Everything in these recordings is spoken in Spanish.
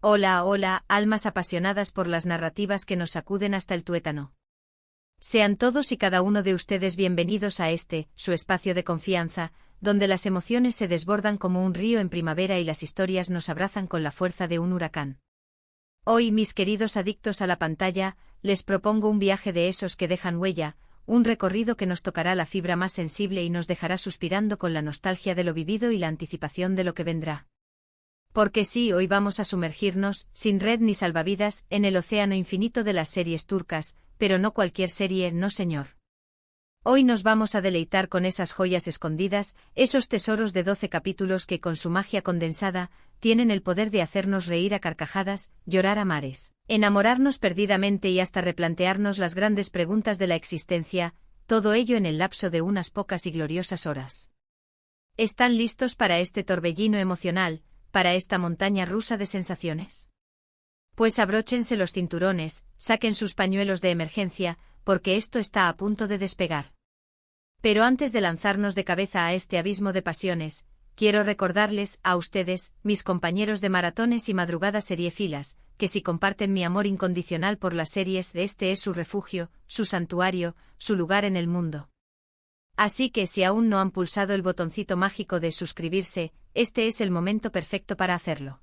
Hola, hola, almas apasionadas por las narrativas que nos sacuden hasta el tuétano. Sean todos y cada uno de ustedes bienvenidos a este, su espacio de confianza, donde las emociones se desbordan como un río en primavera y las historias nos abrazan con la fuerza de un huracán. Hoy, mis queridos adictos a la pantalla, les propongo un viaje de esos que dejan huella, un recorrido que nos tocará la fibra más sensible y nos dejará suspirando con la nostalgia de lo vivido y la anticipación de lo que vendrá. Porque sí, hoy vamos a sumergirnos, sin red ni salvavidas, en el océano infinito de las series turcas, pero no cualquier serie, no señor. Hoy nos vamos a deleitar con esas joyas escondidas, esos tesoros de 12 capítulos que con su magia condensada, tienen el poder de hacernos reír a carcajadas, llorar a mares, enamorarnos perdidamente y hasta replantearnos las grandes preguntas de la existencia, todo ello en el lapso de unas pocas y gloriosas horas. ¿Están listos para este torbellino emocional, para esta montaña rusa de sensaciones? Pues abróchense los cinturones, saquen sus pañuelos de emergencia, porque esto está a punto de despegar. Pero antes de lanzarnos de cabeza a este abismo de pasiones, quiero recordarles, a ustedes, mis compañeros de maratones y madrugadas seriefilas, que si comparten mi amor incondicional por las series, este es su refugio, su santuario, su lugar en el mundo. Así que si aún no han pulsado el botoncito mágico de suscribirse, este es el momento perfecto para hacerlo.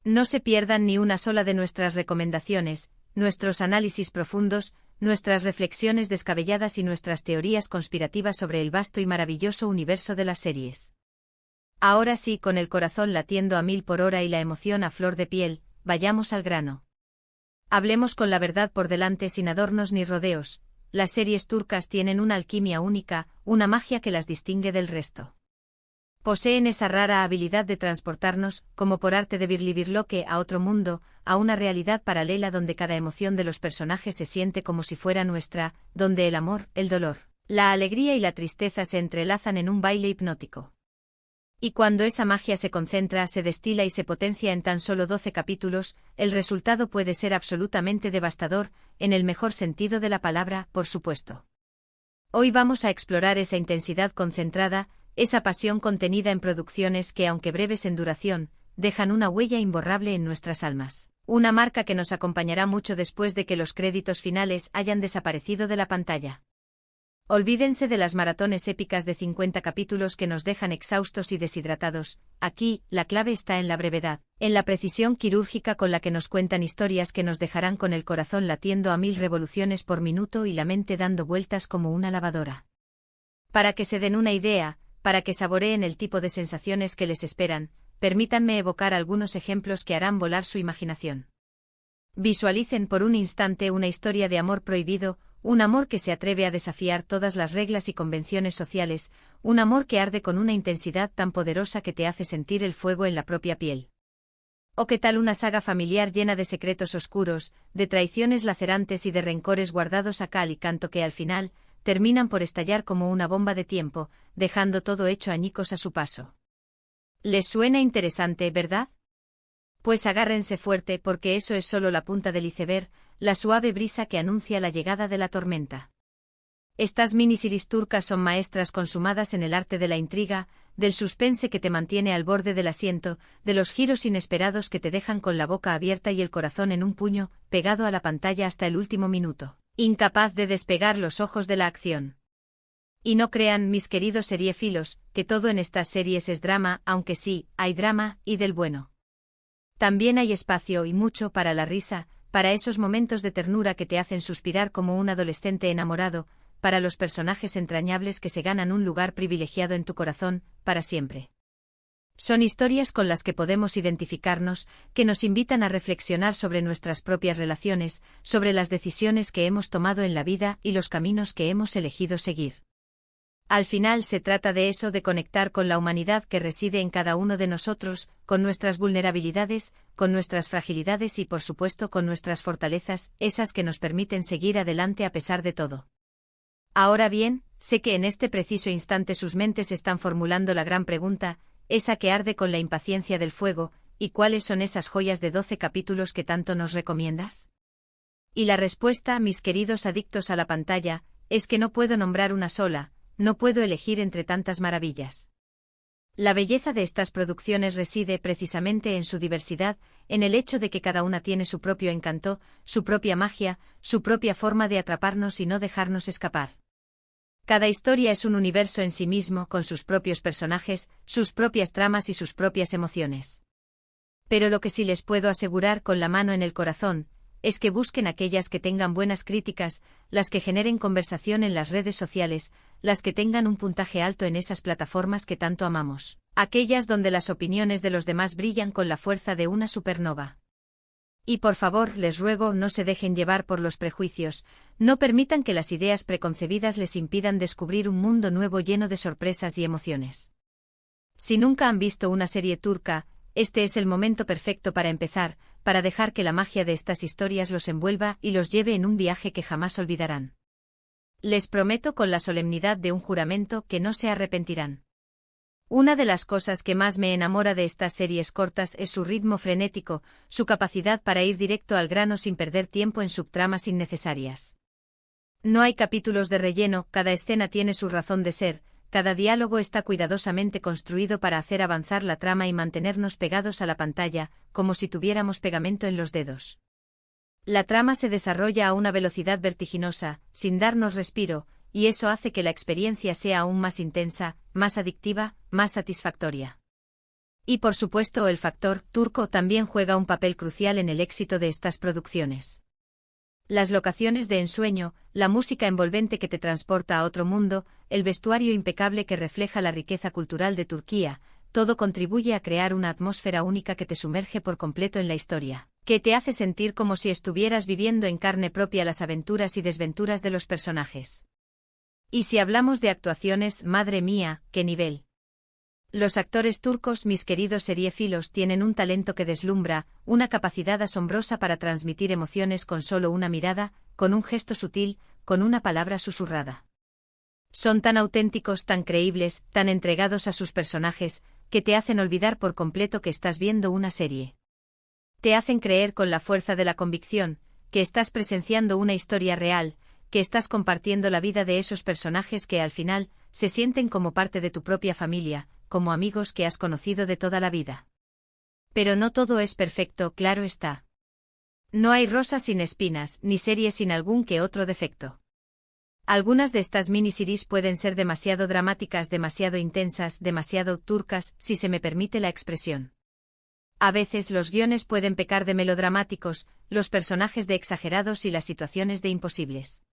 No se pierdan ni una sola de nuestras recomendaciones, nuestros análisis profundos, nuestras reflexiones descabelladas y nuestras teorías conspirativas sobre el vasto y maravilloso universo de las series. Ahora sí, con el corazón latiendo a 1000 por hora y la emoción a flor de piel, vayamos al grano. Hablemos con la verdad por delante sin adornos ni rodeos. Las series turcas tienen una alquimia única, una magia que las distingue del resto. Poseen esa rara habilidad de transportarnos, como por arte de birlibirloque, a otro mundo, a una realidad paralela donde cada emoción de los personajes se siente como si fuera nuestra, donde el amor, el dolor, la alegría y la tristeza se entrelazan en un baile hipnótico. Y cuando esa magia se concentra, se destila y se potencia en tan solo 12 capítulos, el resultado puede ser absolutamente devastador, en el mejor sentido de la palabra, por supuesto. Hoy vamos a explorar esa intensidad concentrada, esa pasión contenida en producciones que, aunque breves en duración, dejan una huella imborrable en nuestras almas, una marca que nos acompañará mucho después de que los créditos finales hayan desaparecido de la pantalla. Olvídense de las maratones épicas de 50 capítulos que nos dejan exhaustos y deshidratados. Aquí, la clave está en la brevedad, en la precisión quirúrgica con la que nos cuentan historias que nos dejarán con el corazón latiendo a 1000 revoluciones por minuto y la mente dando vueltas como una lavadora. Para que se den una idea, para que saboreen el tipo de sensaciones que les esperan, permítanme evocar algunos ejemplos que harán volar su imaginación. Visualicen por un instante una historia de amor prohibido, un amor que se atreve a desafiar todas las reglas y convenciones sociales, un amor que arde con una intensidad tan poderosa que te hace sentir el fuego en la propia piel. ¿O qué tal una saga familiar llena de secretos oscuros, de traiciones lacerantes y de rencores guardados a cal y canto que al final terminan por estallar como una bomba de tiempo, dejando todo hecho añicos a su paso? ¿Les suena interesante, verdad? Pues agárrense fuerte porque eso es solo la punta del iceberg, la suave brisa que anuncia la llegada de la tormenta. Estas miniseries turcas son maestras consumadas en el arte de la intriga, del suspense que te mantiene al borde del asiento, de los giros inesperados que te dejan con la boca abierta y el corazón en un puño, pegado a la pantalla hasta el último minuto, incapaz de despegar los ojos de la acción. Y no crean, mis queridos seriefilos, que todo en estas series es drama, aunque sí, hay drama, y del bueno. También hay espacio y mucho para la risa, para esos momentos de ternura que te hacen suspirar como un adolescente enamorado, para los personajes entrañables que se ganan un lugar privilegiado en tu corazón, para siempre. Son historias con las que podemos identificarnos, que nos invitan a reflexionar sobre nuestras propias relaciones, sobre las decisiones que hemos tomado en la vida y los caminos que hemos elegido seguir. Al final se trata de eso, de conectar con la humanidad que reside en cada uno de nosotros, con nuestras vulnerabilidades, con nuestras fragilidades y por supuesto con nuestras fortalezas, esas que nos permiten seguir adelante a pesar de todo. Ahora bien, sé que en este preciso instante sus mentes están formulando la gran pregunta, esa que arde con la impaciencia del fuego, ¿y cuáles son esas joyas de 12 capítulos que tanto nos recomiendas? Y la respuesta, mis queridos adictos a la pantalla, es que no puedo nombrar una sola. No puedo elegir entre tantas maravillas. La belleza de estas producciones reside precisamente en su diversidad, en el hecho de que cada una tiene su propio encanto, su propia magia, su propia forma de atraparnos y no dejarnos escapar. Cada historia es un universo en sí mismo, con sus propios personajes, sus propias tramas y sus propias emociones. Pero lo que sí les puedo asegurar con la mano en el corazón, es que busquen aquellas que tengan buenas críticas, las que generen conversación en las redes sociales, las que tengan un puntaje alto en esas plataformas que tanto amamos, aquellas donde las opiniones de los demás brillan con la fuerza de una supernova. Y por favor, les ruego, no se dejen llevar por los prejuicios, no permitan que las ideas preconcebidas les impidan descubrir un mundo nuevo lleno de sorpresas y emociones. Si nunca han visto una serie turca, este es el momento perfecto para empezar, para dejar que la magia de estas historias los envuelva y los lleve en un viaje que jamás olvidarán. Les prometo con la solemnidad de un juramento que no se arrepentirán. Una de las cosas que más me enamora de estas series cortas es su ritmo frenético, su capacidad para ir directo al grano sin perder tiempo en subtramas innecesarias. No hay capítulos de relleno, cada escena tiene su razón de ser, cada diálogo está cuidadosamente construido para hacer avanzar la trama y mantenernos pegados a la pantalla, como si tuviéramos pegamento en los dedos. La trama se desarrolla a una velocidad vertiginosa, sin darnos respiro, y eso hace que la experiencia sea aún más intensa, más adictiva, más satisfactoria. Y por supuesto el factor turco también juega un papel crucial en el éxito de estas producciones. Las locaciones de ensueño, la música envolvente que te transporta a otro mundo, el vestuario impecable que refleja la riqueza cultural de Turquía, todo contribuye a crear una atmósfera única que te sumerge por completo en la historia, que te hace sentir como si estuvieras viviendo en carne propia las aventuras y desventuras de los personajes. Y si hablamos de actuaciones, madre mía, qué nivel. Los actores turcos, mis queridos seriéfilos, tienen un talento que deslumbra, una capacidad asombrosa para transmitir emociones con solo una mirada, con un gesto sutil, con una palabra susurrada. Son tan auténticos, tan creíbles, tan entregados a sus personajes, que te hacen olvidar por completo que estás viendo una serie. Te hacen creer con la fuerza de la convicción, que estás presenciando una historia real, que estás compartiendo la vida de esos personajes que al final se sienten como parte de tu propia familia, como amigos que has conocido de toda la vida. Pero no todo es perfecto, claro está. No hay rosas sin espinas, ni serie sin algún que otro defecto. Algunas de estas miniseries pueden ser demasiado dramáticas, demasiado intensas, demasiado turcas, si se me permite la expresión. A veces los guiones pueden pecar de melodramáticos, los personajes de exagerados y las situaciones de imposibles.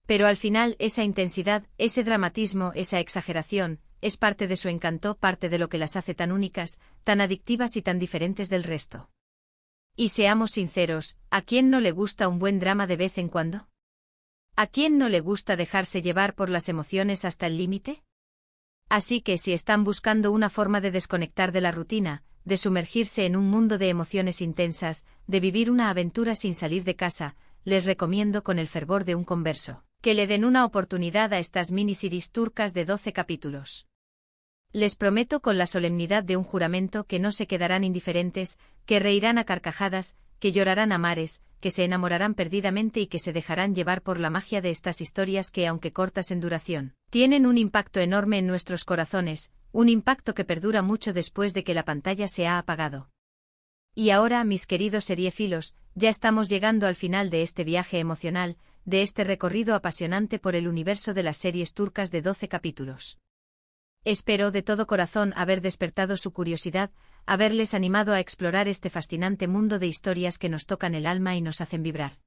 Pero al final esa intensidad, ese dramatismo, esa exageración, es parte de su encanto, parte de lo que las hace tan únicas, tan adictivas y tan diferentes del resto. Y seamos sinceros, ¿a quién no le gusta un buen drama de vez en cuando? ¿A quién no le gusta dejarse llevar por las emociones hasta el límite? Así que si están buscando una forma de desconectar de la rutina, de sumergirse en un mundo de emociones intensas, de vivir una aventura sin salir de casa, les recomiendo con el fervor de un converso que le den una oportunidad a estas miniseries turcas de 12 capítulos. Les prometo con la solemnidad de un juramento que no se quedarán indiferentes, que reirán a carcajadas, que llorarán a mares, que se enamorarán perdidamente y que se dejarán llevar por la magia de estas historias que, aunque cortas en duración, tienen un impacto enorme en nuestros corazones, un impacto que perdura mucho después de que la pantalla se ha apagado. Y ahora, mis queridos seriéfilos, ya estamos llegando al final de este viaje emocional, de este recorrido apasionante por el universo de las series turcas de 12 capítulos. Espero de todo corazón haber despertado su curiosidad, haberles animado a explorar este fascinante mundo de historias que nos tocan el alma y nos hacen vibrar.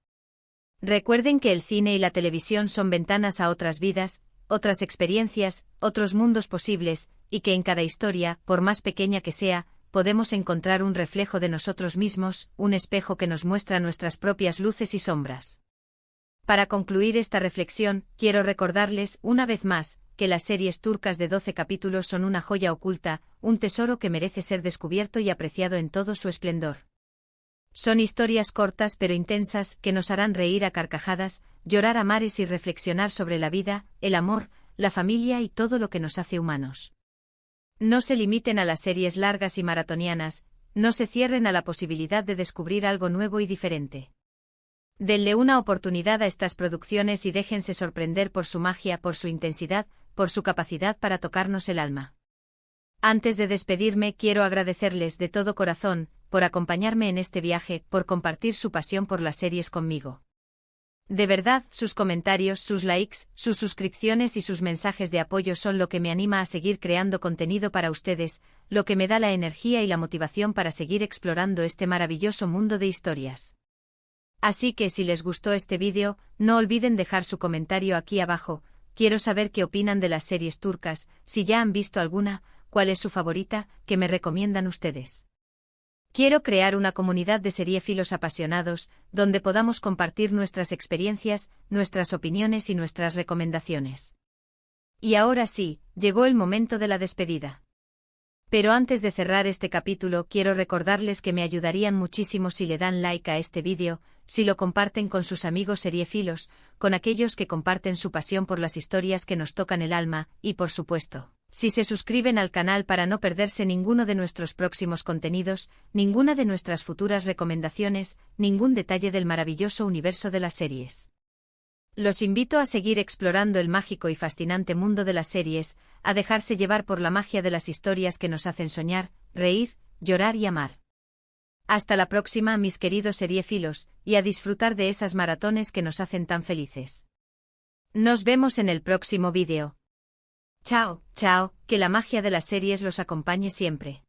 Recuerden que el cine y la televisión son ventanas a otras vidas, otras experiencias, otros mundos posibles, y que en cada historia, por más pequeña que sea, podemos encontrar un reflejo de nosotros mismos, un espejo que nos muestra nuestras propias luces y sombras. Para concluir esta reflexión, quiero recordarles, una vez más, que las series turcas de 12 capítulos son una joya oculta, un tesoro que merece ser descubierto y apreciado en todo su esplendor. Son historias cortas pero intensas, que nos harán reír a carcajadas, llorar a mares y reflexionar sobre la vida, el amor, la familia y todo lo que nos hace humanos. No se limiten a las series largas y maratonianas, no se cierren a la posibilidad de descubrir algo nuevo y diferente. Denle una oportunidad a estas producciones y déjense sorprender por su magia, por su intensidad, por su capacidad para tocarnos el alma. Antes de despedirme, quiero agradecerles de todo corazón por acompañarme en este viaje, por compartir su pasión por las series conmigo. De verdad, sus comentarios, sus likes, sus suscripciones y sus mensajes de apoyo son lo que me anima a seguir creando contenido para ustedes, lo que me da la energía y la motivación para seguir explorando este maravilloso mundo de historias. Así que si les gustó este vídeo, no olviden dejar su comentario aquí abajo. Quiero saber qué opinan de las series turcas, si ya han visto alguna, cuál es su favorita, qué me recomiendan ustedes. Quiero crear una comunidad de seriéfilos apasionados, donde podamos compartir nuestras experiencias, nuestras opiniones y nuestras recomendaciones. Y ahora sí, llegó el momento de la despedida. Pero antes de cerrar este capítulo, quiero recordarles que me ayudarían muchísimo si le dan like a este vídeo, si lo comparten con sus amigos seriéfilos, con aquellos que comparten su pasión por las historias que nos tocan el alma, y por supuesto, si se suscriben al canal para no perderse ninguno de nuestros próximos contenidos, ninguna de nuestras futuras recomendaciones, ningún detalle del maravilloso universo de las series. Los invito a seguir explorando el mágico y fascinante mundo de las series, a dejarse llevar por la magia de las historias que nos hacen soñar, reír, llorar y amar. Hasta la próxima, mis queridos seriéfilos, y a disfrutar de esas maratones que nos hacen tan felices. Nos vemos en el próximo vídeo. Chao, chao, que la magia de las series los acompañe siempre.